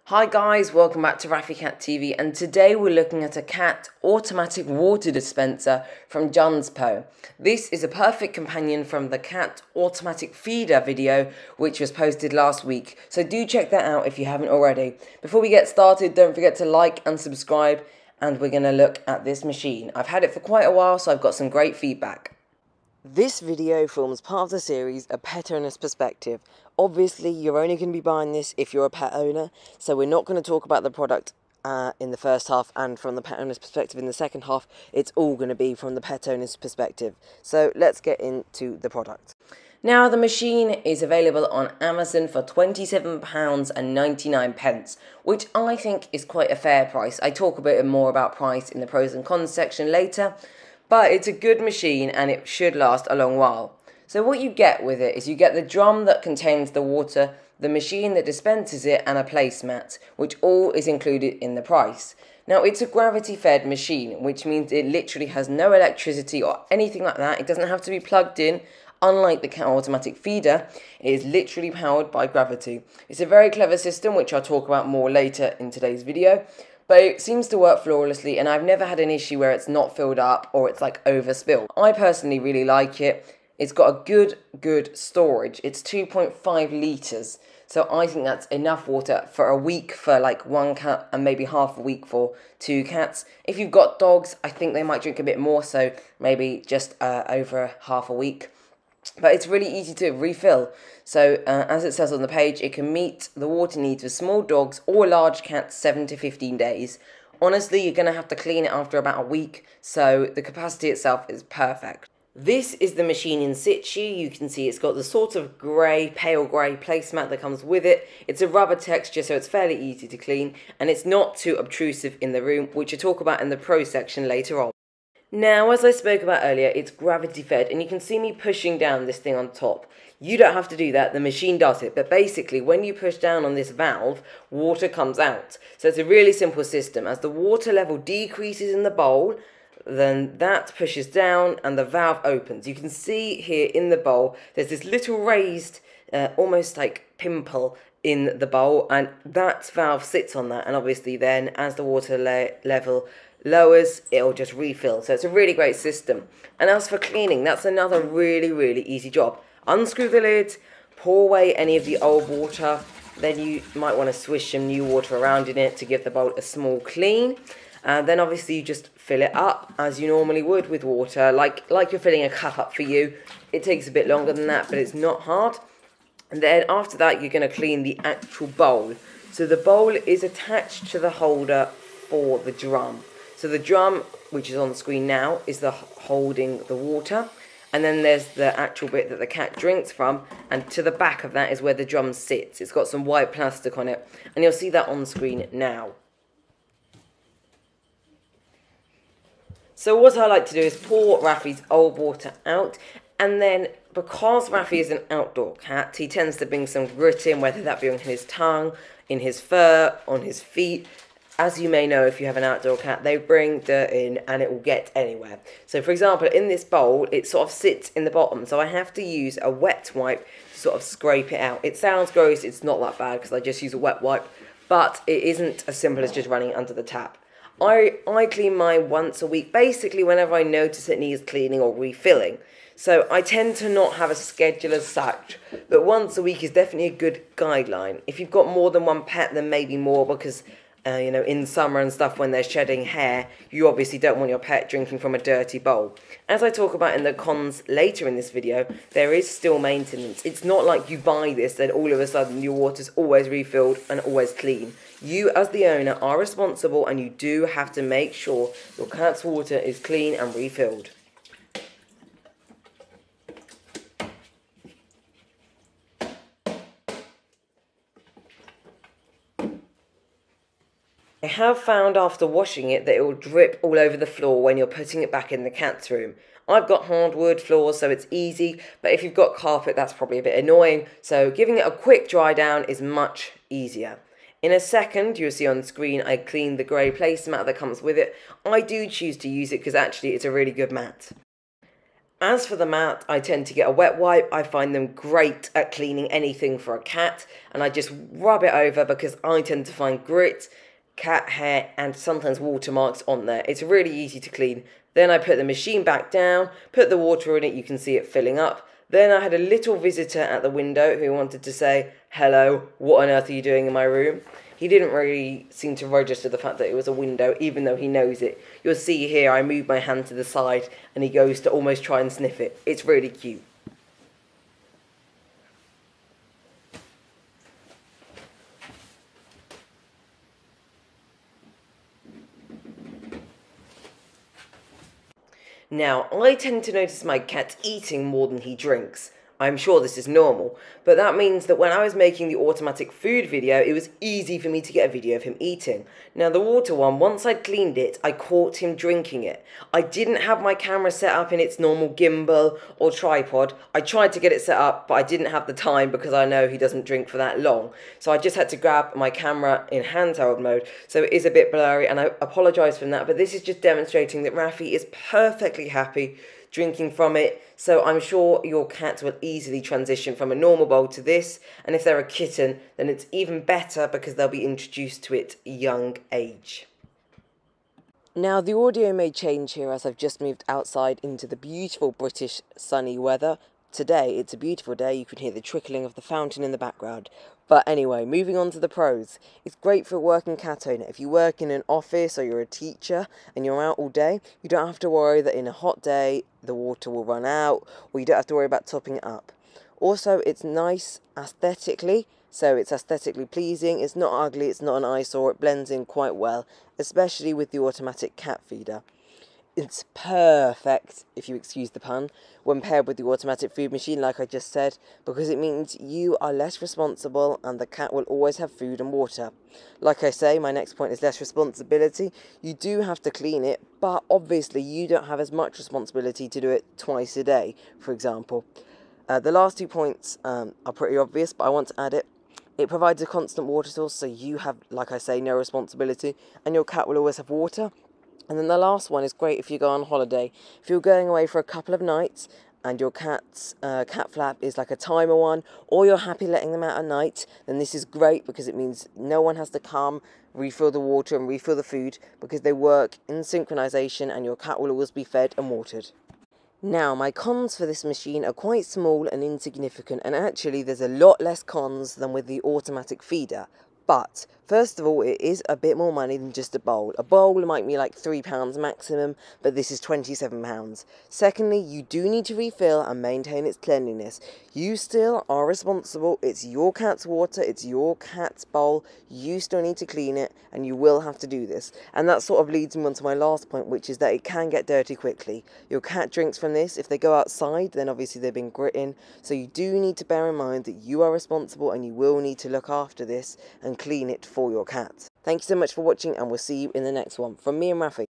Hi guys, welcome back to Raffy Cat TV, and today we're looking at a cat automatic water dispenser from JUNSPOW. This is a perfect companion from the cat automatic feeder video which was posted last week, so do check that out if you haven't already. Before we get started, don't forget to like and subscribe, and we're going to look at this machine. I've had it for quite a while, so I've got some great feedback. This video forms part of the series, A Pet Owner's Perspective. Obviously, you're only going to be buying this if you're a pet owner, so we're not going to talk about the product in the first half and from the pet owner's perspective in the second half. It's all going to be from the pet owner's perspective. So let's get into the product. Now, the machine is available on Amazon for £27.99, which I think is quite a fair price. I talk a bit more about price in the pros and cons section later, but it's a good machine and it should last a long while. So what you get with it is you get the drum that contains the water, the machine that dispenses it, and a placemat, which all is included in the price. Now, it's a gravity-fed machine, which means it literally has no electricity or anything like that. It doesn't have to be plugged in. Unlike the cat automatic feeder, it is literally powered by gravity. It's a very clever system, which I'll talk about more later in today's video. But it seems to work flawlessly, and I've never had an issue where it's not filled up or it's like overspilled. I personally really like it. It's got a good storage. It's 2.5 litres, so I think that's enough water for a week for like one cat and maybe half a week for two cats. If you've got dogs, I think they might drink a bit more, so maybe just over half a week. But it's really easy to refill. So as it says on the page, it can meet the water needs of small dogs or large cats 7 to 15 days. Honestly, you're going to have to clean it after about a week, so the capacity itself is perfect. This is the machine in situ. You can see it's got the sort of grey, pale grey placemat that comes with it. It's a rubber texture, so it's fairly easy to clean, and it's not too obtrusive in the room, which I talk about in the pro section later on. Now, as I spoke about earlier, it's gravity fed, and you can see me pushing down this thing on top. You don't have to do that, the machine does it, but basically when you push down on this valve, water comes out. So it's a really simple system. As the water level decreases in the bowl, then that pushes down and the valve opens. You can see here in the bowl, there's this little raised, almost like pimple in the bowl, and that valve sits on that, and obviously then as the water level lowers, it'll just refill. So it's a really great system. And as for cleaning, that's another really easy job. Unscrew the lid, pour away any of the old water, then you might want to swish some new water around in it to give the bowl a small clean. And then obviously you just fill it up as you normally would with water, like you're filling a cup up for you. It takes a bit longer than that, but it's not hard. And then after that, you're going to clean the actual bowl. So the bowl is attached to the holder for the drum. So the drum, which is on the screen now, is the holding the water. And then there's the actual bit that the cat drinks from. And to the back of that is where the drum sits. It's got some white plastic on it. And you'll see that on the screen now. So what I like to do is pour Raffy's old water out. And then, because Raffy is an outdoor cat, he tends to bring some grit in, whether that be on his tongue, in his fur, on his feet. As you may know, if you have an outdoor cat, they bring dirt in and it will get anywhere. So for example, in this bowl, it sort of sits in the bottom. So I have to use a wet wipe to sort of scrape it out. It sounds gross, it's not that bad because I just use a wet wipe. But it isn't as simple as just running it under the tap. I clean mine once a week, basically whenever I notice it needs cleaning or refilling. So I tend to not have a schedule as such, but once a week is definitely a good guideline. If you've got more than one pet, then maybe more because you know, in summer and stuff when they're shedding hair, you obviously don't want your pet drinking from a dirty bowl. As I talk about in the cons later in this video, there is still maintenance. It's not like you buy this and all of a sudden your water's always refilled and always clean. You as the owner are responsible and you do have to make sure your cat's water is clean and refilled. I have found after washing it that it will drip all over the floor when you're putting it back in the cat's room. I've got hardwood floors, so it's easy, but if you've got carpet, that's probably a bit annoying, so giving it a quick dry down is much easier. In a second, you'll see on screen, I cleaned the grey placemat that comes with it. I do choose to use it because actually it's a really good mat. As for the mat, I tend to get a wet wipe. I find them great at cleaning anything for a cat, and I just rub it over because I tend to find grit, cat hair, and sometimes watermarks on there. It's really easy to clean. Then I put the machine back down, put the water in it, you can see it filling up. Then I had a little visitor at the window who wanted to say, "Hello, what on earth are you doing in my room?" He didn't really seem to register the fact that it was a window, even though he knows it. You'll see here I move my hand to the side and he goes to almost try and sniff it. It's really cute. Now, I tend to notice my cat eating more than he drinks. I'm sure this is normal, but that means that when I was making the automatic food video, it was easy for me to get a video of him eating. Now the water one, once I'd cleaned it, I caught him drinking it. I didn't have my camera set up in its normal gimbal or tripod. I tried to get it set up, but I didn't have the time because I know he doesn't drink for that long. So I just had to grab my camera in handheld mode, so it is a bit blurry and I apologise for that, but this is just demonstrating that Rafi is perfectly happy drinking from it, so I'm sure your cat will easily transition from a normal bowl to this, and if they're a kitten, then it's even better because they'll be introduced to it young age. Now the audio may change here as I've just moved outside into the beautiful British sunny weather. Today it's a beautiful day, you can hear the trickling of the fountain in the background. But anyway, moving on to the pros. It's great for a working cat owner. If you work in an office or you're a teacher and you're out all day, you don't have to worry that in a hot day the water will run out, or you don't have to worry about topping it up. Also, it's nice aesthetically, so it's aesthetically pleasing, it's not ugly, it's not an eyesore, it blends in quite well, especially with the automatic cat feeder. It's perfect, if you excuse the pun, when paired with the automatic food machine, like I just said, because it means you are less responsible and the cat will always have food and water. Like I say, my next point is less responsibility. You do have to clean it, but obviously you don't have as much responsibility to do it twice a day, for example. The last 2 points are pretty obvious, but I want to add it. It provides a constant water source, so you have, like I say, no responsibility, and your cat will always have water. And then the last one is great if you go on holiday. If you're going away for a couple of nights and your cat's cat flap is like a timer one, or you're happy letting them out at night, then this is great because it means no one has to come, refill the water and refill the food, because they work in synchronization and your cat will always be fed and watered. Now, my cons for this machine are quite small and insignificant, and actually there's a lot less cons than with the automatic feeder. But, first of all, it is a bit more money than just a bowl. A bowl might be like £3 maximum, but this is £27. Secondly, you do need to refill and maintain its cleanliness. You still are responsible. It's your cat's water, it's your cat's bowl. You still need to clean it, and you will have to do this. And that sort of leads me on to my last point, which is that it can get dirty quickly. Your cat drinks from this. If they go outside, then obviously they've been gritting. So you do need to bear in mind that you are responsible and you will need to look after this and clean it for your cat. Thank you so much for watching, and we'll see you in the next one. From me and Rafi.